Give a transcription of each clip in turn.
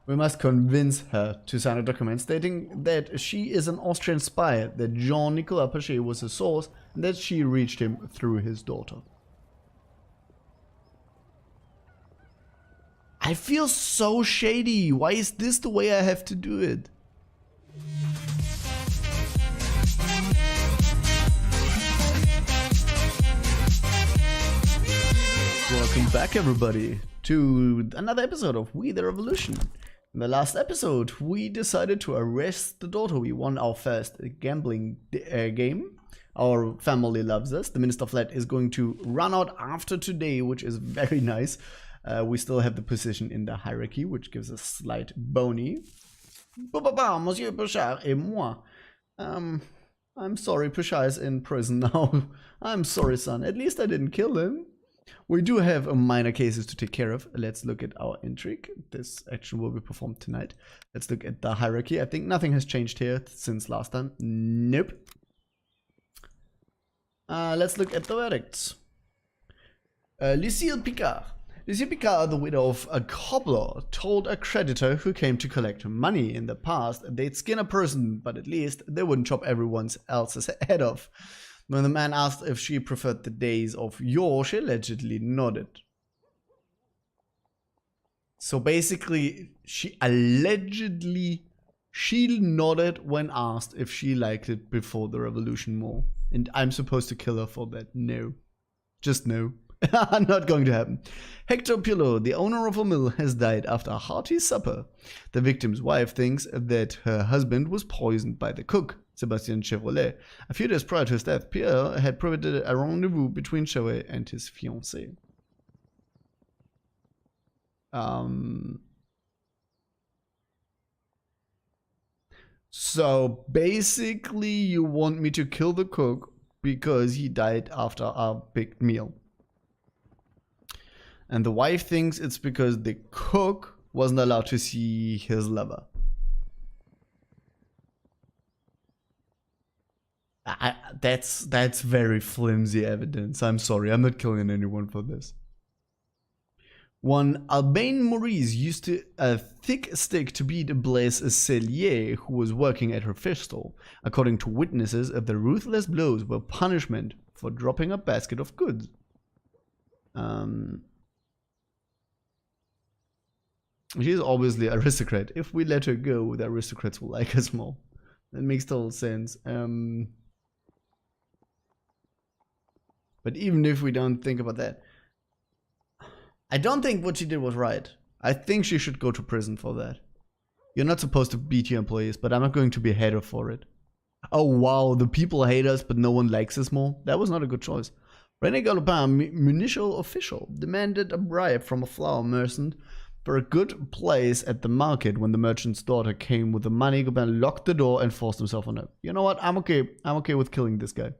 We must convince her to sign a document stating that she is an Austrian spy, that Jean-Nicolas Paget was his source, and that she reached him through his daughter. I feel so shady. Why is this the way I have to do it? Welcome back, everybody, to another episode of We the Revolution. In the last episode, we decided to arrest the daughter. We won our first gambling game. Our family loves us. The Minister of Flat is going to run out after today, which is very nice. We still have the position in the hierarchy, which gives us slight bony. Monsieur Pichard et moi. I'm sorry, Pichard is in prison now. I'm sorry, son. At least I didn't kill him. We do have minor cases to take care of. Let's look at our intrigue. This action will be performed tonight. Let's look at the hierarchy. I think nothing has changed here since last time. Nope. Let's look at the verdicts. Lucille Picard. Lucille Picard, the widow of a cobbler, told a creditor who came to collect money in the past they'd skin a person, but at least they wouldn't chop everyone else's head off. When the man asked if she preferred the days of yore, she allegedly nodded. So basically, she nodded when asked if she liked it before the revolution more. And I'm supposed to kill her for that? No. Just no. Not going to happen. Hector Pillow, the owner of a mill, has died after a hearty supper. The victim's wife thinks that her husband was poisoned by the cook, Sébastien Chevrolet. A few days prior to his death, Pierre had prohibited a rendezvous between Chevrolet and his fiancée. So basically, you want me to kill the cook because he died after a big meal. And the wife thinks it's because the cook wasn't allowed to see his lover. That's very flimsy evidence. I'm sorry, I'm not killing anyone for this. One Albane Maurice used a thick stick to beat Blaise Cellier, who was working at her fish stall. According to witnesses, the ruthless blows were punishment for dropping a basket of goods. She is obviously an aristocrat. If we let her go, the aristocrats will like us more. That makes total sense. But even if we don't think about that, I don't think what she did was right. I think she should go to prison for that. You're not supposed to beat your employees, but I'm not going to be a hater for it. Oh wow, the people hate us, but no one likes us more. That was not a good choice. René Galopin, municipal official, demanded a bribe from a flour merchant for a good place at the market. When the merchant's daughter came with the money, Galopin locked the door and forced himself on her. You know what? I'm okay with killing this guy.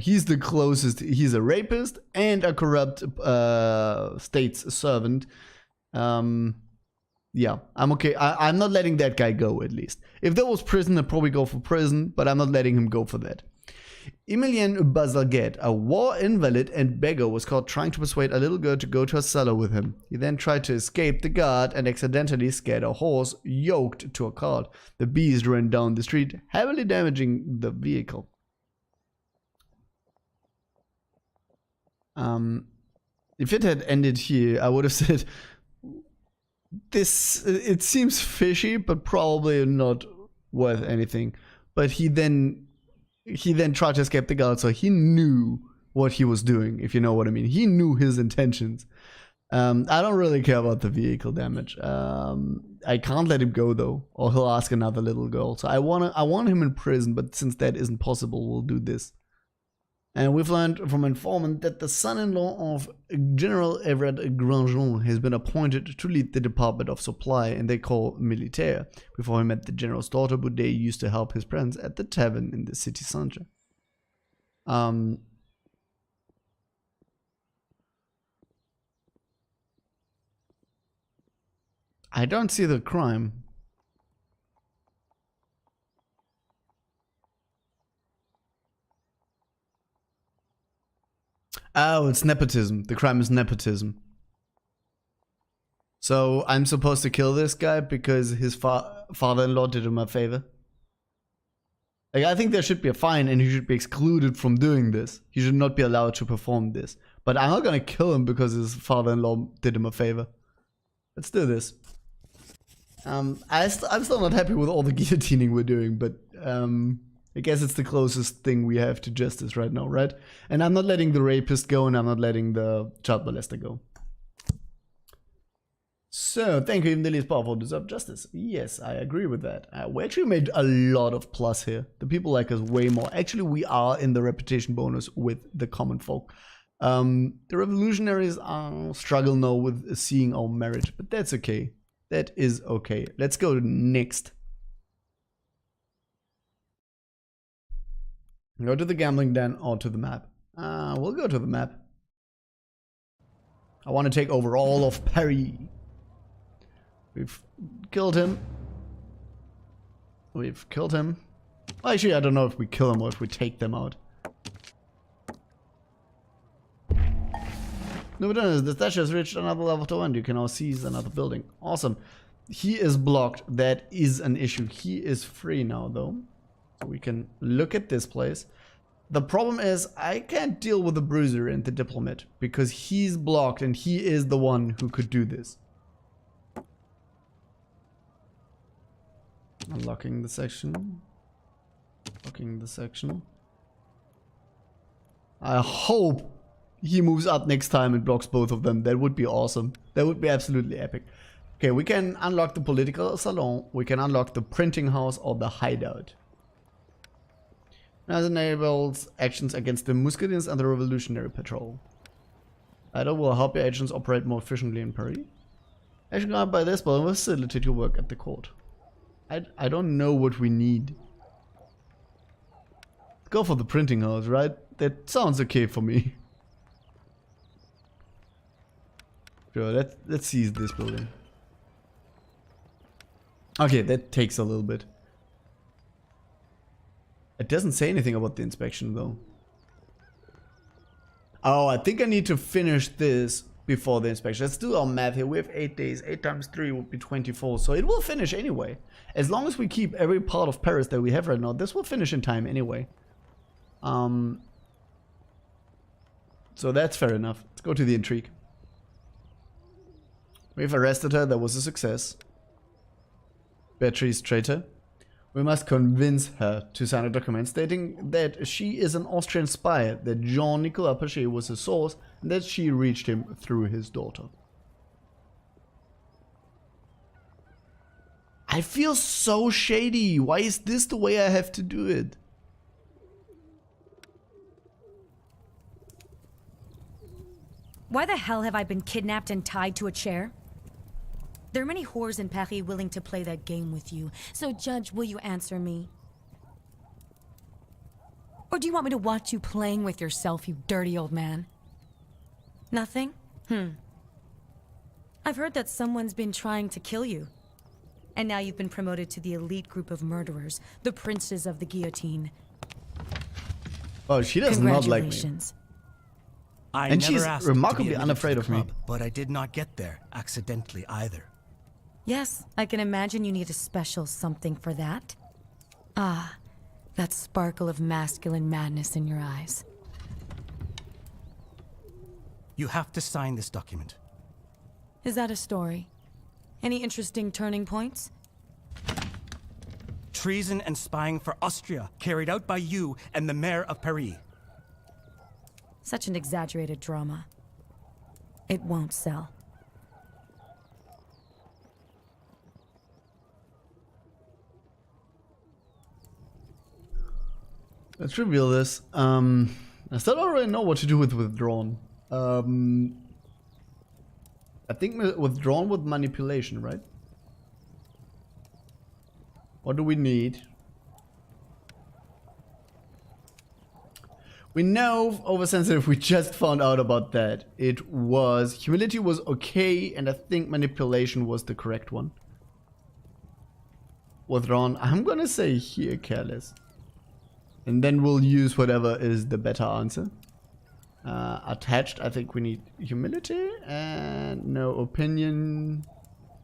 He's the closest. He's a rapist and a corrupt state's servant. Yeah, I'm okay. I'm not letting that guy go, at least. If there was prison, I'd probably go for prison, but I'm not letting him go for that. Emilien Bazalgette, a war invalid and beggar, was caught trying to persuade a little girl to go to a cellar with him. He then tried to escape the guard and accidentally scared a horse yoked to a cart. The beast ran down the street, heavily damaging the vehicle. If it had ended here, I would have said, it seems fishy, but probably not worth anything. But he then tried to escape the guard, so he knew what he was doing, if you know what I mean. He knew his intentions. I don't really care about the vehicle damage. I can't let him go though, or he'll ask another little girl. So I want him in prison, but since that isn't possible, we'll do this. And we've learned from informant that the son-in-law of General Everett Grandjean has been appointed to lead the Department of Supply in the Corps Militaire. Before he met the general's daughter, Boudet used to help his friends at the tavern in the city center. I don't see the crime. Oh, it's nepotism. The crime is nepotism. So I'm supposed to kill this guy because his father-in-law did him a favor? Like, I think there should be a fine and he should be excluded from doing this. He should not be allowed to perform this. But I'm not gonna kill him because his father-in-law did him a favor. Let's do this. I'm still not happy with all the guillotining we're doing, but I guess it's the closest thing we have to justice right now, right? And I'm not letting the rapist go, and I'm not letting the child molester go. So, thank you, even the least powerful deserve justice. Yes, I agree with that. We actually made a lot of plus here. The people like us way more. Actually, we are in the reputation bonus with the common folk. The revolutionaries struggle now with seeing our merit, but that's okay. That is okay. Let's go next. Go to the gambling den or to the map. We'll go to the map. I want to take over all of Paris. We've killed him. We've killed him. Well, actually, I don't know if we kill him or if we take them out. No, but the statue has reached another level to 1. You can now seize another building. Awesome. He is blocked. That is an issue. He is free now, though. So we can look at this place. The problem is I can't deal with the bruiser and the diplomat because he's blocked and he is the one who could do this. Unlocking the section. Locking the section. I hope he moves up next time and blocks both of them. That would be awesome. That would be absolutely epic. Okay, we can unlock the political salon. We can unlock the printing house or the hideout. Now it enables actions against the Muscadines and the Revolutionary Patrol. Hideout will help your agents operate more efficiently in Paris. Action granted by this will facilitate your work at the court. I don't know what we need. Go for the printing house, right? That sounds okay for me. Sure, let's seize this building. Okay, that takes a little bit. It doesn't say anything about the inspection though. Oh, I think I need to finish this before the inspection. Let's do our math here. We have 8 days. 8 times 3 would be 24. So it will finish anyway. As long as we keep every part of Paris that we have right now, this will finish in time anyway. So that's fair enough. Let's go to the intrigue. We've arrested her. That was a success. Beatrice traitor. We must convince her to sign a document stating that she is an Austrian spy, that Jean-Nicolas Paget was his source, and that she reached him through his daughter. I feel so shady. Why is this the way I have to do it? Why the hell have I been kidnapped and tied to a chair? There are many whores in Paris willing to play that game with you. So, Judge, will you answer me? Or do you want me to watch you playing with yourself, you dirty old man? Nothing? I've heard that someone's been trying to kill you. And now you've been promoted to the elite group of murderers, the princes of the guillotine. Oh, she does not like me. And she's remarkably unafraid of me. But I did not get there accidentally either. Yes, I can imagine you need a special something for that. Ah, that sparkle of masculine madness in your eyes. You have to sign this document. Is that a story? Any interesting turning points? Treason and spying for Austria, carried out by you and the mayor of Paris. Such an exaggerated drama. It won't sell. Let's reveal this. I still don't really know what to do with withdrawn. I think withdrawn with manipulation, right? What do we need? We know oversensitive, we just found out about that. It was, humility was okay, and I think manipulation was the correct one. Withdrawn, I'm gonna say here, careless. And then we'll use whatever is the better answer. Attached, I think we need humility, and no opinion.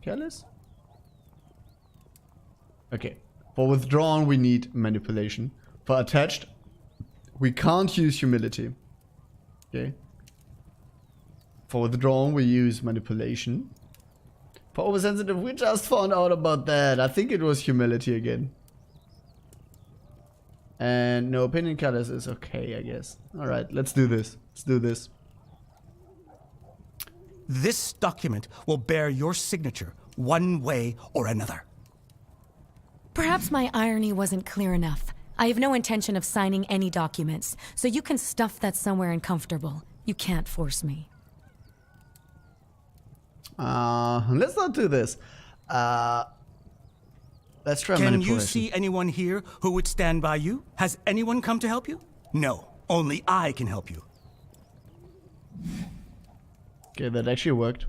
Careless? Okay. For withdrawn, we need manipulation. For attached, we can't use humility. Okay. For withdrawn, we use manipulation. For oversensitive, we just found out about that. I think it was humility again. And no opinion colors is okay, I guess. Alright, let's do this. Let's do this. This document will bear your signature one way or another. Perhaps my irony wasn't clear enough. I have no intention of signing any documents, so you can stuff that somewhere uncomfortable. You can't force me. Let's not do this. Let's try Can manipulation. you see anyone here who would stand by you? Has anyone come to help you? No, only I can help you. Okay, that actually worked.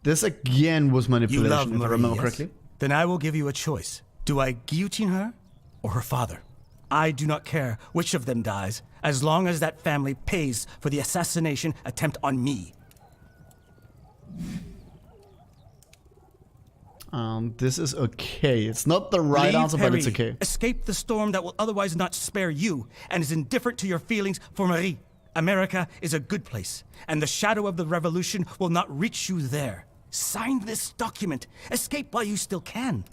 This again was You manipulation, love if I Marie, remember yes? correctly. Then I will give you a choice. Do I guillotine her or her father? I do not care which of them dies, as long as that family pays for the assassination attempt on me. This is okay. It's not the right Leave answer, but it's Paris. okay. Escape the storm that will otherwise not spare you and is indifferent to your feelings for Marie. America is a good place, and the shadow of the revolution will not reach you there. Sign this document. Escape while you still can.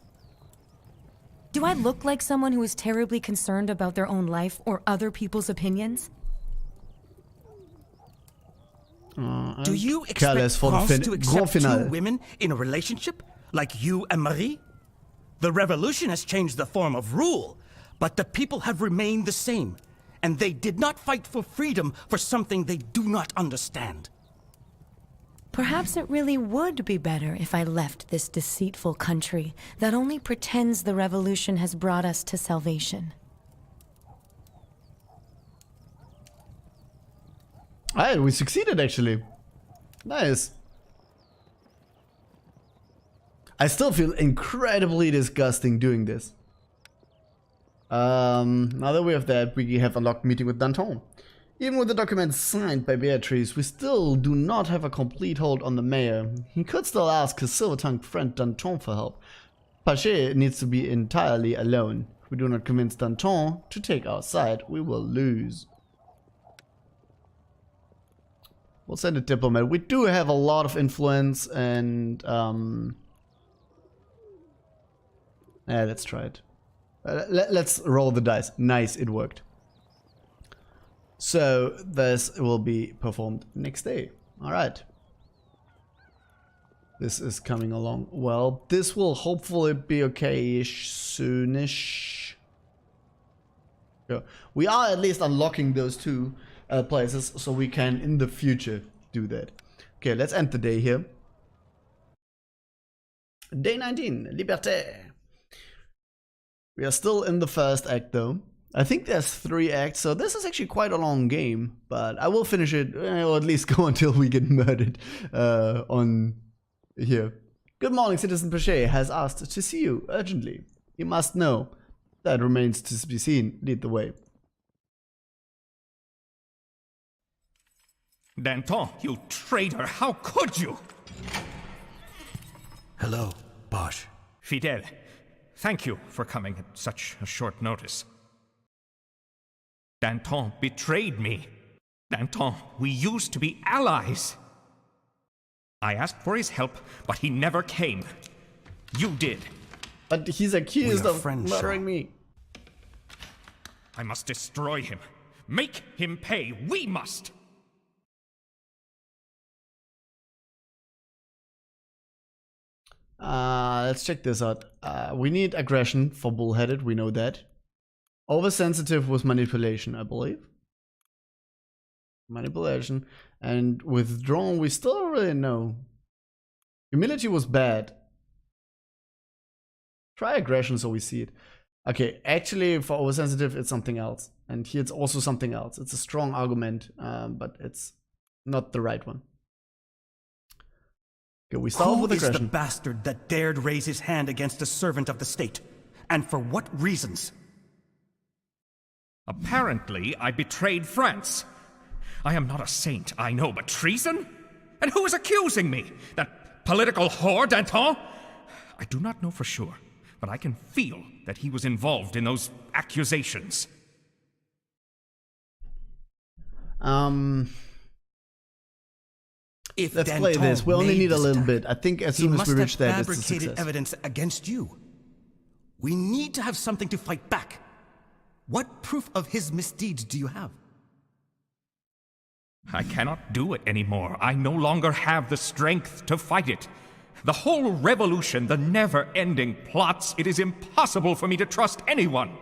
Do I look like someone who is terribly concerned about their own life or other people's opinions? Do you Careless expect for the France to grand accept finale. two women in a relationship like you and Marie? The revolution has changed the form of rule, but the people have remained the same, and they did not fight for freedom for something they do not understand. Perhaps it really would be better if I left this deceitful country that only pretends the revolution has brought us to salvation. Alright, we succeeded actually. Nice. I still feel incredibly disgusting doing this. Now that we have that, we have unlocked meeting with Danton. Even with the document signed by Beatrice, we still do not have a complete hold on the mayor. He could still ask his silver-tongued friend Danton for help. Paget needs to be entirely alone. If we do not convince Danton to take our side, we will lose. We'll send a diplomat. We do have a lot of influence and yeah, let's try it. Let's roll the dice. Nice, it worked. So this will be performed next day. All right. This is coming along well. This will hopefully be okay-ish soonish. Yeah. We are at least unlocking those two places, so we can in the future do that. Okay, let's end the day here. Day 19, Liberté. We are still in the first act though. I think there's 3 acts, so this is actually quite a long game, but I will finish it, or at least go until we get murdered on here. Good morning, Citizen Paget has asked to see you urgently. You must know. That remains to be seen. Lead the way. Danton, you traitor, how could you? Hello, Bosch. Fidel, thank you for coming at such a short notice. Danton betrayed me. Danton, we used to be allies. I asked for his help, but he never came. You did. But he's accused We are of friends, murdering Shaw. me. I must destroy him. Make him pay. We must. Let's check this out. We need aggression for bullheaded, we know that. Oversensitive was manipulation, I believe. Manipulation. And withdrawn, we still don't really know. Humility was bad. Try aggression so we see it. Okay, actually for oversensitive it's something else. And here it's also something else. It's a strong argument, but it's not the right one. Okay, we start Who with is the aggression. bastard that dared raise his hand against a servant of the state? And for what reasons? Apparently, I betrayed France. I am not a saint, I know, but treason? And who is accusing me? That political whore, Danton? I do not know for sure, but I can feel that he was involved in those accusations. If Let's Danton play this. We only made need a this little attack, bit. I think as he soon as must we have reach that, it's a fabricated success. evidence against you. We need to have something to fight back. What proof of his misdeeds do you have? I cannot do it anymore. I no longer have the strength to fight it. The whole revolution, the never-ending plots, it is impossible for me to trust anyone.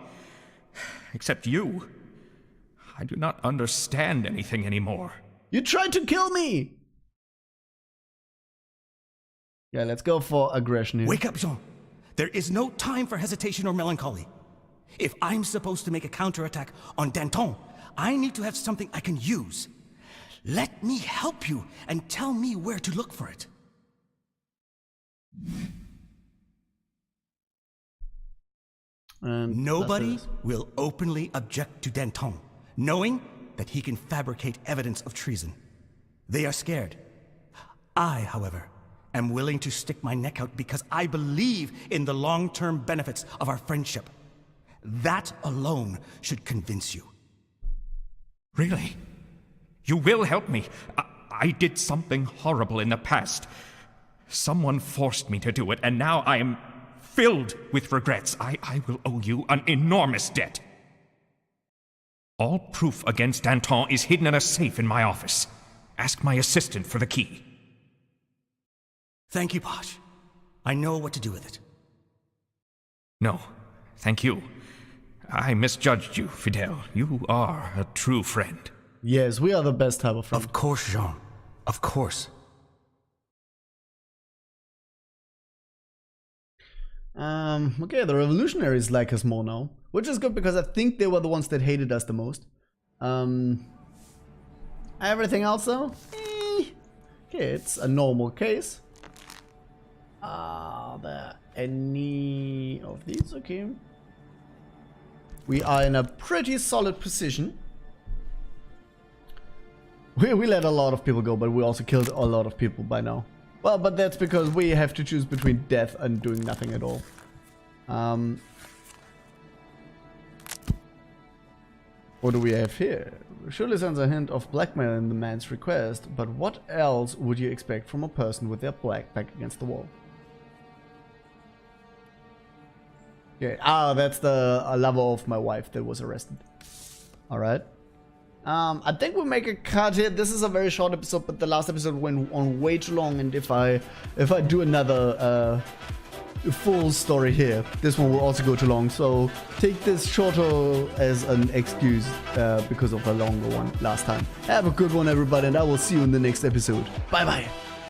Except you. I do not understand anything anymore. You tried to kill me! Yeah, let's go for aggression here. Wake up, Jean. There is no time for hesitation or melancholy. If I'm supposed to make a counterattack on Danton, I need to have something I can use. Let me help you and tell me where to look for it. And Nobody that's it. will openly object to Danton, knowing that he can fabricate evidence of treason. They are scared. I, however, am willing to stick my neck out because I believe in the long-term benefits of our friendship. That alone should convince you. Really? You will help me. I did something horrible in the past. Someone forced me to do it, and now I am filled with regrets. I will owe you an enormous debt. All proof against Danton is hidden in a safe in my office. Ask my assistant for the key. Thank you, Posh. I know what to do with it. No, thank you. I misjudged you, Fidel. You are a true friend. Yes, we are the best type of friend. Of course, Jean. Of course. Okay, the revolutionaries like us more now, which is good because I think they were the ones that hated us the most. Everything else though? Okay, it's a normal case. Are there any of these? Okay. We are in a pretty solid position. We let a lot of people go, but we also killed a lot of people by now. Well, but that's because we have to choose between death and doing nothing at all. What do we have here? Surely sends a hint of blackmail in the man's request, but what else would you expect from a person with their back against the wall? Okay, that's the lover of my wife that was arrested. Alright. I think we'll make a cut here. This is a very short episode, but the last episode went on way too long, and if I do another full story here, this one will also go too long. So take this shorter as an excuse because of a longer one last time. Have a good one, everybody, and I will see you in the next episode. Bye bye.